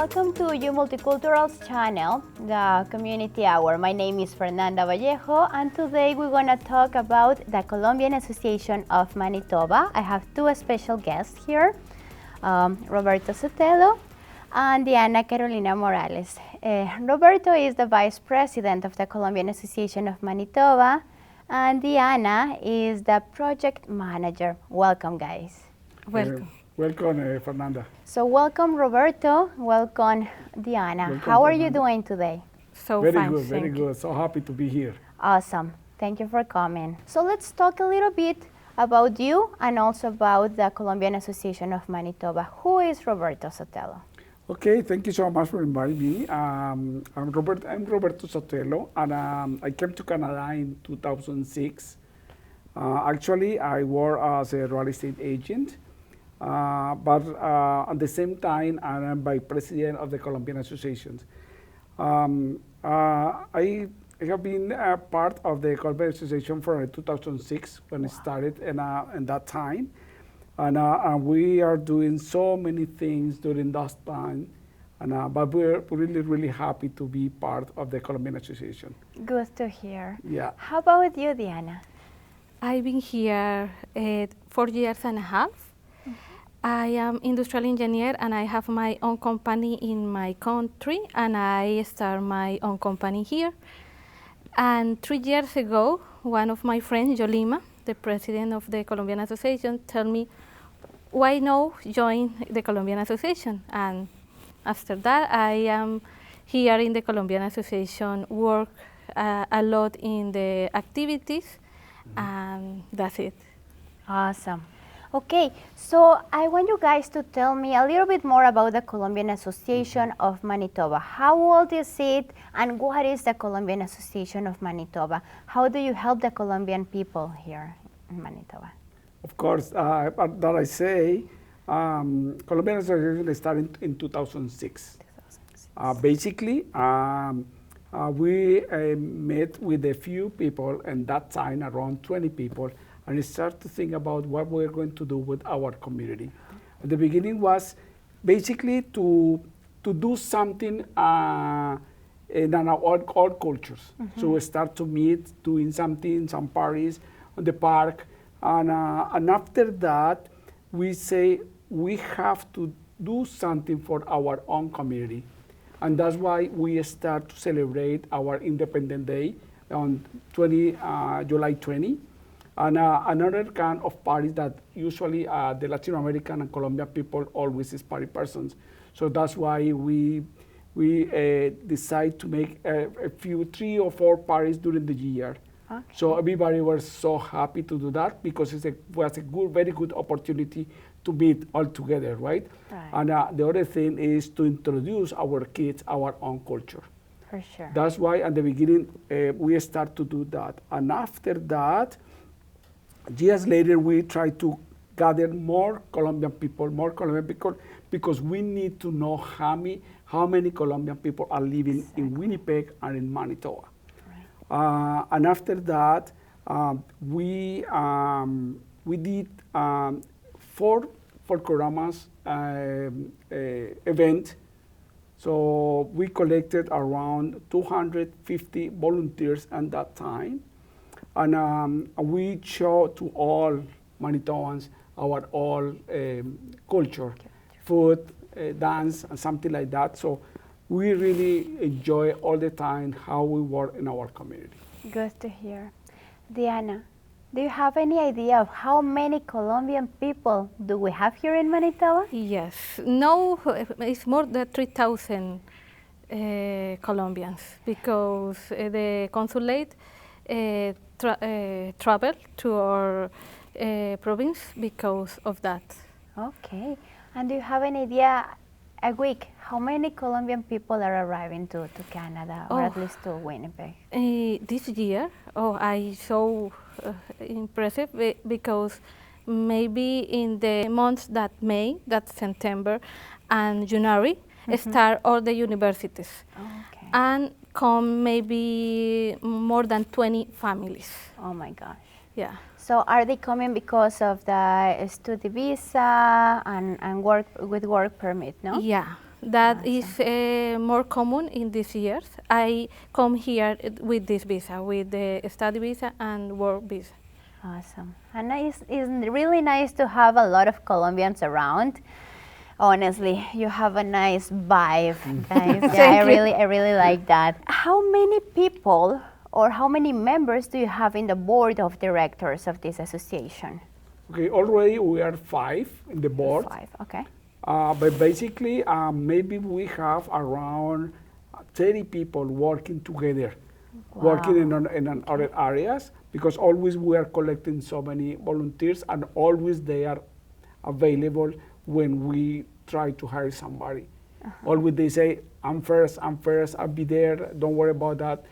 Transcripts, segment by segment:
welcome to you Multicultural's channel, the Community Hour. My name is Fernanda Vallejo, and today we're going to talk about the Colombian Association of Manitoba. I have two special guests here, Roberto Sotello and Diana Carolina Morales. Roberto is the Vice President of the Colombian Association of Manitoba, and Diana is the Project Manager. Welcome, guys. Welcome. Welcome, Fernanda. So welcome, Roberto. Welcome, Diana. Welcome, How are you Fernanda. doing today? Very good, very good. So happy to be here. Awesome. Thank you for coming. So let's talk a little bit about you and also about the Colombian Association of Manitoba. Who is Roberto Sotello? Okay, thank you so much for inviting me. I'm Roberto Sotello, and I came to Canada in 2006. Actually, I work as a real estate agent, but at the same time, I'm vice president of the Colombian Association. I have been part of the Colombian Association from 2006 when it started, and that time. And we are doing so many things during that time, but we're really, really happy to be part of the Colombian Association. Good to hear. Yeah. How about you, Diana? I've been here 4 years and a half. I am industrial engineer and I have my own company in my country, and I start my own company here. And 3 years ago, one of my friends, Yuliia, the president of the Colombian Association, told me, why not join the Colombian Association? And after that, I am here in the Colombian Association, work a lot in the activities, and that's it. Awesome. Okay, so I want you guys to tell me a little bit more about the Colombian Association of Manitoba. How old is it, and what is the Colombian Association of Manitoba? How do you help the Colombian people here in Manitoba? Of course, that I say, Colombian Association started in 2006. Basically, we met with a few people, and that time around 20 people, and we start to think about what we're going to do with our community. At the beginning was basically to do something in our all cultures. So we start to meet, doing something, some parties on the park, and after that, we say we have to do something for our own community. And that's why we start to celebrate our Independence Day on July 20. And another kind of parties that usually the Latin American and Colombian people always is party persons. So that's why we decide to make a few 3 or 4 parties during the year. Okay. So everybody was so happy to do that because it was a very good opportunity to meet all together, right? And the other thing is to introduce our kids our own culture. For sure. That's why at the beginning we start to do that. And after that, years later, we try to gather more Colombian people, because we need to know how many Colombian people are living in Winnipeg and in Manitoba. Right. And after that, we did 4 Coronamas event. So we collected around 250 volunteers at that time. And we show to all Manitobans our all culture, food, dance, and something like that. So we really enjoy all the time how we work in our community. Good to hear. Diana, do you have any idea of how many Colombian people do we have here in Manitoba? Yes, no, it's more than 3,000 Colombians, because the consulate travel to our province because of that. Okay, and do you have an idea a week how many Colombian people are arriving to Canada, or at least to Winnipeg? This year, I so impressive because maybe in the months that May, that September and January, start all the universities. Okay. And come maybe more than 20 families. Oh my gosh. Yeah. So are they coming because of the study visa and work with work permit, no? Yeah, That is more common in these years. I come here with this visa, with the study visa and work visa. Awesome. And it's really nice to have a lot of Colombians around. Honestly, you have a nice vibe, guys. Yeah, I really like that. How many people or how many members do you have in the board of directors of this association? Okay, already we are 5 in the board. 5, okay. But basically, maybe we have around 30 people working together, working in other areas, because always we are collecting so many volunteers and always they are available when we try to hire somebody. Always they say, I'm first, I'll be there, don't worry about that.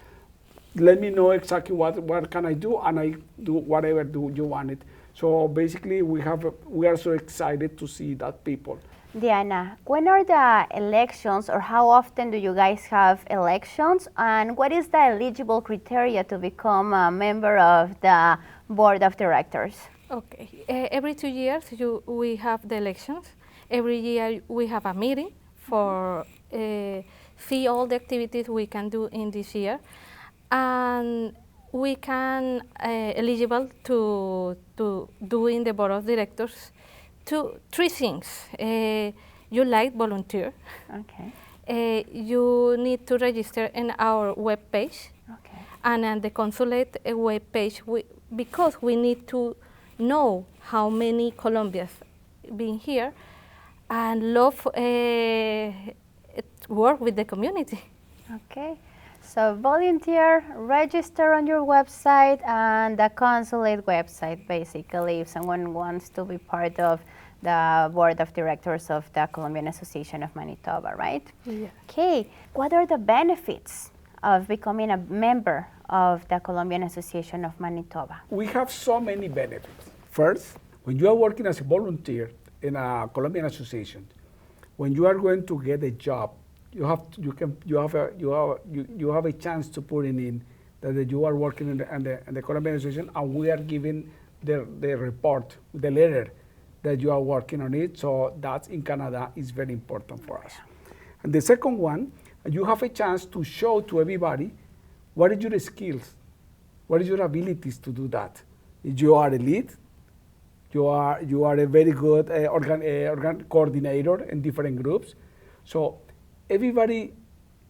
Let me know exactly what can I do, and I do whatever you want it. So basically, we are so excited to see that people. Diana, when are the elections, or how often do you guys have elections, and what is the eligible criteria to become a member of the board of directors? Okay, every 2 years we have the elections. Every year we have a meeting for see all the activities we can do in this year, and we can eligible to do in the board of directors 3 things. You like volunteer. Okay. You need to register in our web page. Okay. And on the consulate web page, because we need to know how many Colombians been here and love work with the community. Okay. So volunteer, register on your website and the consulate website, basically, if someone wants to be part of the board of directors of the Colombian Association of Manitoba, right? Yeah. Okay. What are the benefits of becoming a member of the Colombian Association of Manitoba? We have so many benefits. First, when you are working as a volunteer in a Colombian association, when you are going to get a job, you have a chance to put in that you are working in the Colombian Association, and we are giving the report, the letter that you are working on it. So that in Canada is very important for us. And the second one, you have a chance to show to everybody what is your skills, what is your abilities to do that. If you are a lead, you are a very good coordinator in different groups. So everybody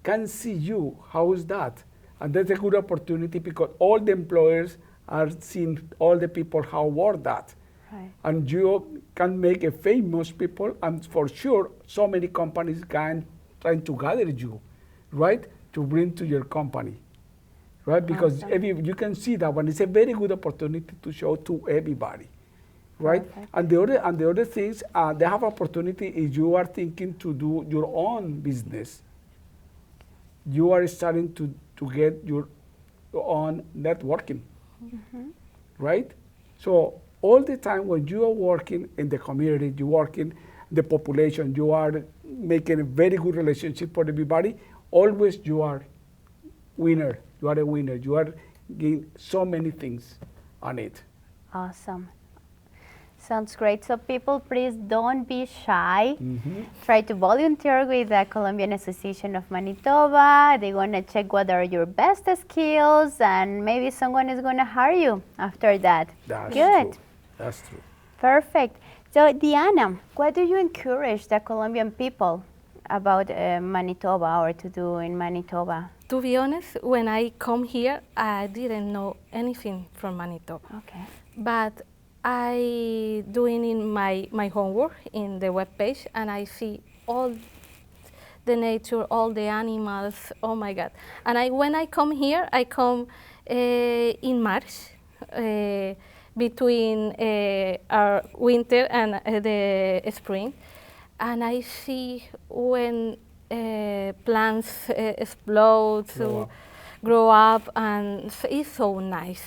can see you. How is that? And that's a good opportunity because all the employers are seeing all the people how work that. Right. And you can make a famous people, and for sure, so many companies can trying to gather you, right, to bring to your company, right? Because Awesome. you can see that one. It's a very good opportunity to show to everybody, right? Perfect. And the other things, they have opportunity if you are thinking to do your own business. You are starting to get your own networking, right? So all the time when you are working in the community, you work in the population, you are making a very good relationship for everybody, always you are winner. You are a winner. You are getting so many things on it. Awesome. Sounds great. So people, please don't be shy. Try to volunteer with the Colombian Association of Manitoba. They're going to check what are your best skills, and maybe someone is going to hire you after that. That's Good. true. That's true. Perfect. So Diana, what do you encourage the Colombian people about Manitoba or to do in Manitoba? To be honest, when I come here, I didn't know anything from Manitoba. Okay. But I doing in my homework in the web page, and I see all the nature, all the animals. Oh my God! And when I come here, I come in March, between our winter and the spring, and I see when plants explode, grow up, and it's so nice.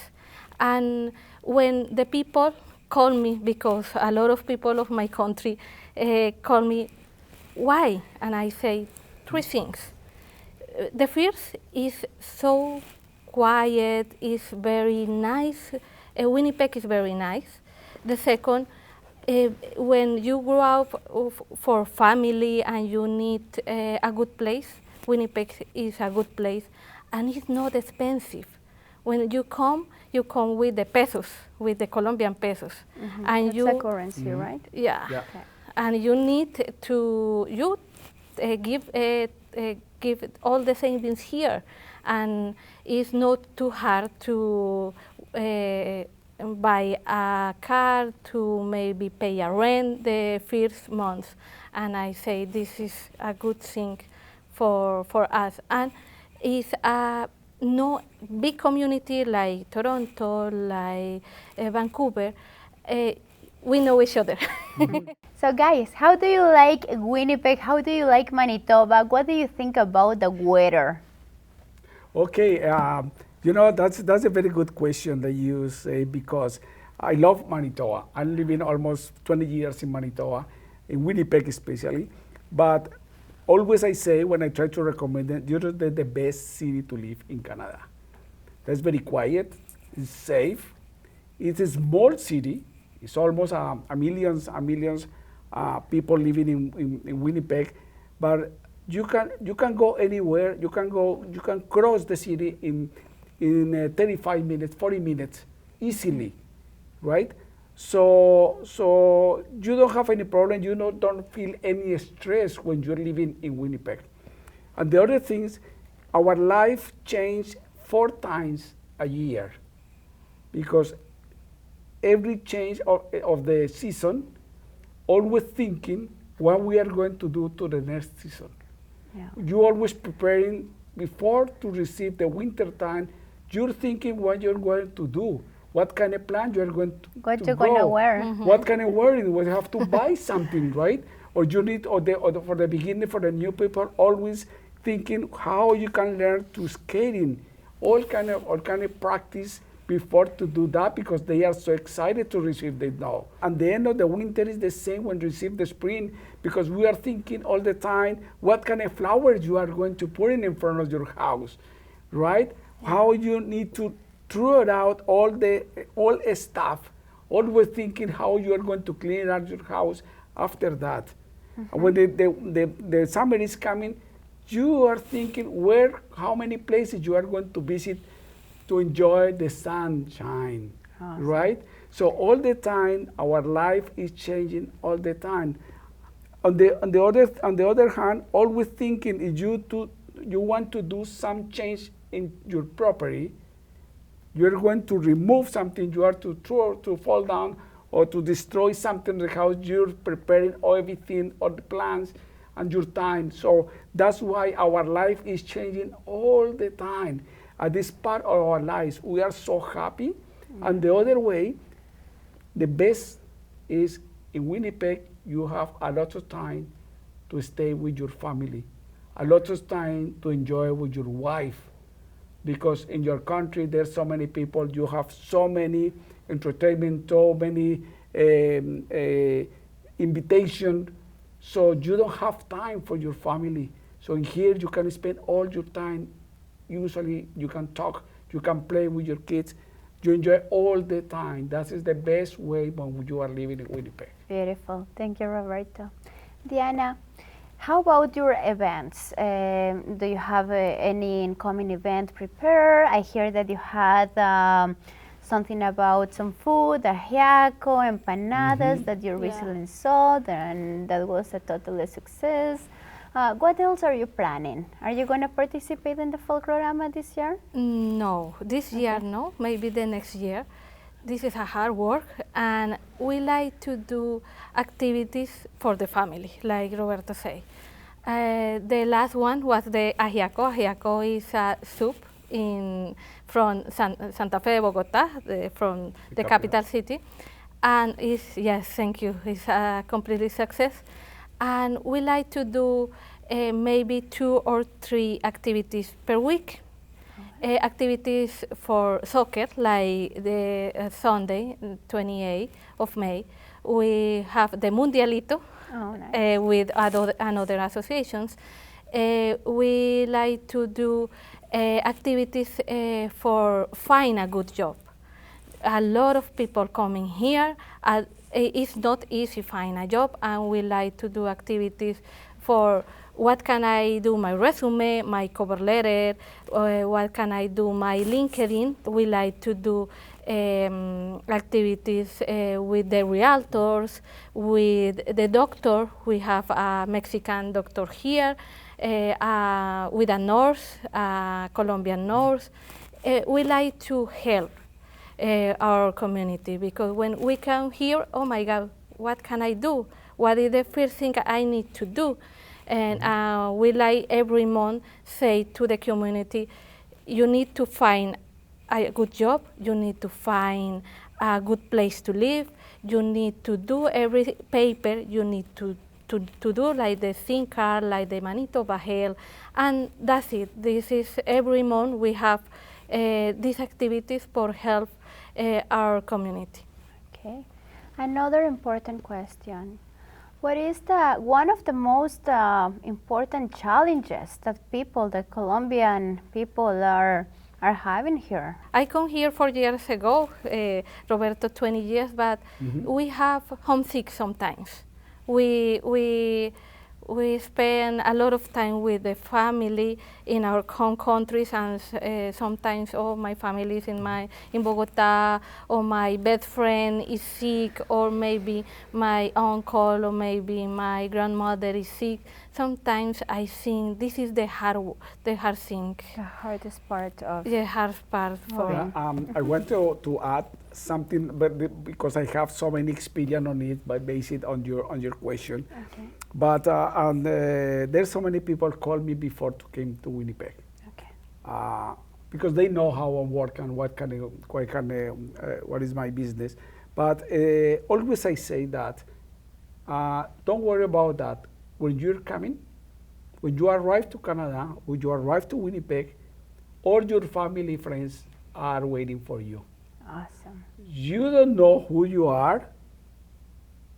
And when the people call me, because a lot of people of my country call me, why? And I say 3 things. The first is so quiet, is very nice. Winnipeg is very nice. The second, when you grow up for family and you need a good place, Winnipeg is a good place, and it's not expensive. When you come with the pesos, with the Colombian pesos, and That's a currency, right? Yeah, Yeah. Okay. and you need to give all the savings here, and it's not too hard to buy a car, to maybe pay a rent the first month, and I say this is a good thing for us, and it's a no big community like Toronto, like Vancouver. We know each other. So guys, how do you like Winnipeg? How do you like Manitoba? What do you think about the weather? Okay, that's a very good question that you say, because I love Manitoba. I'm living almost 20 years in Manitoba, in Winnipeg especially. But always I say, when I try to recommend it, you're the best city to live in Canada. It's very quiet, it's safe, it's a small city. It's almost a millions people living in Winnipeg, but you can go anywhere. You can cross the city in 35 minutes, 40 minutes easily, right? So you don't have any problem. You don't feel any stress when you're living in Winnipeg. And the other things, our life changed 4 times a year, because every change of the season, always thinking what we are going to do to the next season. Yeah. You always preparing before to receive the winter time. You're thinking what you're going to do, what kind of plan you're going to What to you're gonna grow, wear. what kind of wearing. You have to buy something, right? Or you need, for the beginning, for the new people, always thinking how you can learn to skating, all kind of practice before to do that, because they are so excited to receive the snow. And the end of the winter is the same when receive the spring, because we are thinking all the time what kind of flowers you are going to put in front of your house, right? How you need to throw it out all stuff, always thinking how you are going to clean out your house after that. And when the summer is coming, you are thinking how many places you are going to visit to enjoy the sunshine, right? So all the time, our life is changing all the time. On the other hand, always thinking, if you want to do some change in your property, you're going to remove something, you are to throw, to fall down, or to destroy something in the house. You're preparing everything, all the plans, and your time. So that's why our life is changing all the time. At this part of our lives, we are so happy. And the other way, the best is in Winnipeg, you have a lot of time to stay with your family, a lot of time to enjoy with your wife, because in your country, there's so many people, you have so many entertainment, so many invitation, so you don't have time for your family. So in here, you can spend all your time. Usually you can talk, you can play with your kids, you enjoy all the time. That is the best way when you are living in Winnipeg. Beautiful. Thank you, Roberto. Diana, how about your events? Do you have any incoming event prepared? I hear that you had something about some food, ajiaco, empanadas that you recently sold, and that was a total success. What else are you planning? Are you going to participate in the Folklorama this year? No, this year no, maybe the next year. This is a hard work, and we like to do activities for the family, like Roberto said. The last one was the ajiaco. Ajiaco is a soup from Santa Fe, Bogota, from the capital city. And yes, thank you, it's a complete success. And we like to do maybe 2 or 3 activities per week. Activities for soccer, like the Sunday, 28th of May, we have the Mundialito with another associations. We like to do activities for find a good job. A lot of people coming here. it's not easy to find a job, and we like to do activities for what can I do my resume, my cover letter, what can I do my LinkedIn. We like to do activities with the realtors, with the doctor. We have a Mexican doctor here, with a nurse, a Colombian nurse. We like to help our community, because when we come here, oh my God, what can I do? What is the first thing I need to do? And we like every month say to the community, you need to find a good job, you need to find a good place to live, you need to do every paper, you need to do like the SIM card, like the Manitoba Health, and that's it. This is every month we have these activities for help our community. Okay. Another important question. What is one of the most important challenges that the Colombian people are having here? I come here 4 years ago, Roberto 20 years, but we have homesick sometimes. We spend a lot of time with the family in our home countries, and sometimes my family is in Bogota, or my best friend is sick, or maybe my uncle or maybe my grandmother is sick. Sometimes I think this is the hard thing. The hardest part of the hardest part for me. I want to add something, but because I have so many experience on it, but based it on your question. Okay. But there's so many people call me before to came to Winnipeg. Okay. Because they know how I work and what is my business. But always I say that don't worry about that. When you're coming, when you arrive to Canada, when you arrive to Winnipeg, all your family friends are waiting for you. Awesome. You don't know who you are,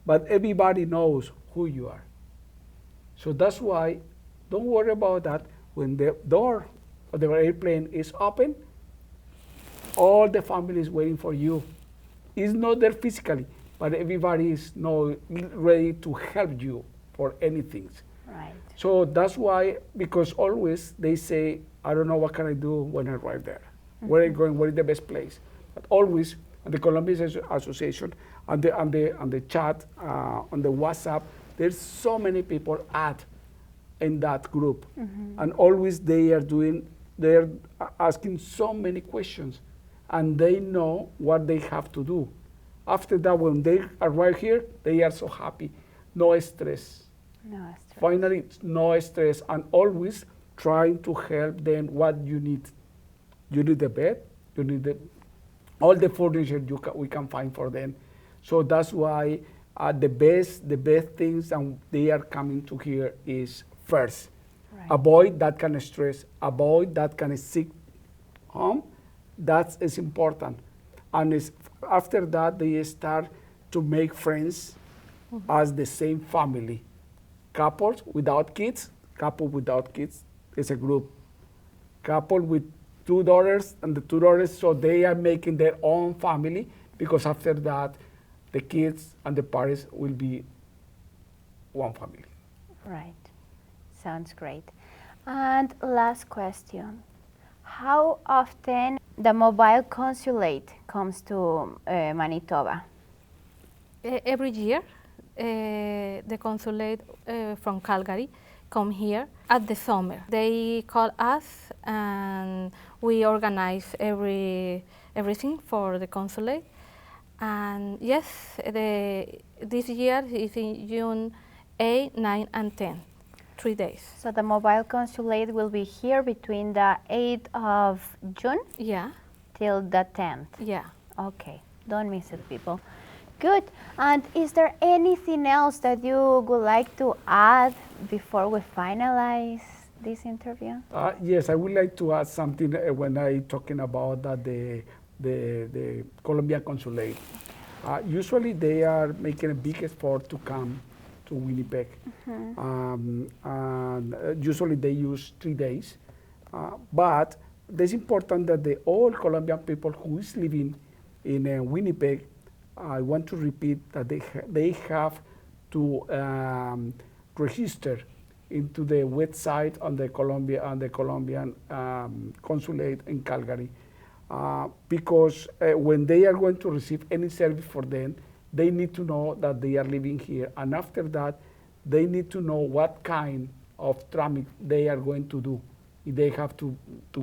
but everybody knows who you are. So that's why don't worry about that. When the door of the airplane is open, all the family is waiting for you. It's not there physically, but everybody is ready to help you for anything. Right. So that's why, because always they say, I don't know what can I do when I arrive there. Where are you going? Where is the best place? But always, on the Colombian Association, on the chat, on the WhatsApp, there's so many people in that group, and always they're asking so many questions, and they know what they have to do. After that, when they arrive here, they are so happy, no stress. No stress. Finally, no stress, and always trying to help them what you need. You need the bed, you need all the furniture we can find for them. So that's why the best things and they are coming to here is first, Right. avoid that kind of stress, avoid that kind of sick home. That is important. And after that, they start to make friends as the same family. Couples without kids, couple without kids is a group. Couple with 2 daughters and the 2 daughters, so they are making their own family, because after that, the kids and the parents will be one family. Right. Sounds great. And last question. How often the mobile consulate comes to Manitoba? Every year, the consulate from Calgary come here at the summer. They call us and we organize everything for the consulate. And yes, this year is in June 8, 9, and 10, 3 days. So the mobile consulate will be here between the 8th of June Yeah, till the 10th. yeah. Okay, don't miss it, people. Good. And is there anything else that you would like to add before we finalize this interview? Yes, I would like to add something when I talking about the Colombian consulate. Usually they are making a big effort to come to Winnipeg. And usually they use 3 days. But it's important that all Colombian people who is living in Winnipeg I want to repeat that they have to register into the website on the Colombian consulate in Calgary, because when they are going to receive any service for them, they need to know that they are living here, and after that, they need to know what kind of tramit they are going to do. If they have to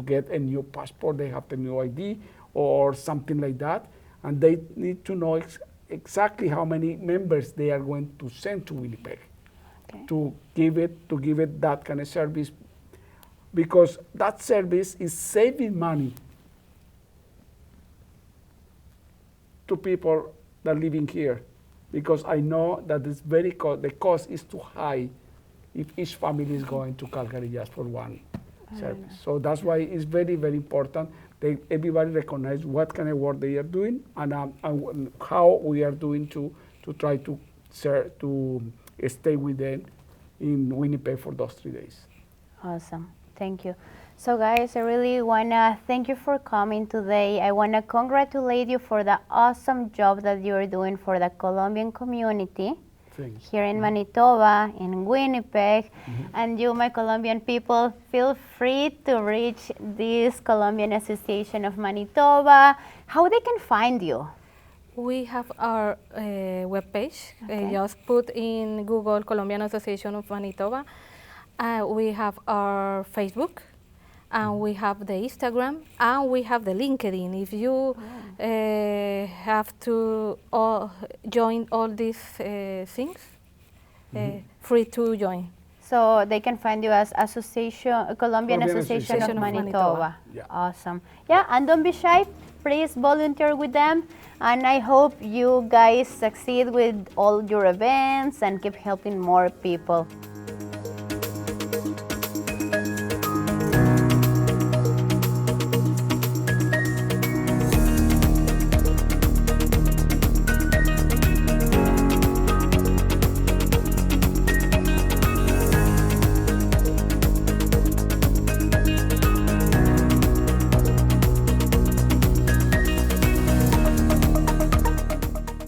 get a new passport, they have a new ID or something like that, and they need to know exactly how many members they are going to send to Winnipeg. Okay. to give it that kind of service, because that service is saving money to people that are living here, because I know that it's the cost is too high if each family is going to Calgary just for one service. So that's why it's very, very important that everybody recognize what kind of work they are doing, and how we are doing to try to stay with them in Winnipeg for those 3 days. Awesome. Thank you. So guys, I really want to thank you for coming today. I want to congratulate you for the awesome job that you're doing for the Colombian community. Thanks. Here in Manitoba, in Winnipeg. And you, my Colombian people, feel free to reach this Colombian Association of Manitoba. How they can find you? We have our webpage. Okay. Just put in Google Colombian Association of Manitoba. We have our Facebook, and we have the Instagram, and we have the LinkedIn. If you have to join all these things, free to join. So they can find you as Colombian Association of Manitoba. Yeah. Awesome. Yeah, and don't be shy. Please volunteer with them. And I hope you guys succeed with all your events and keep helping more people.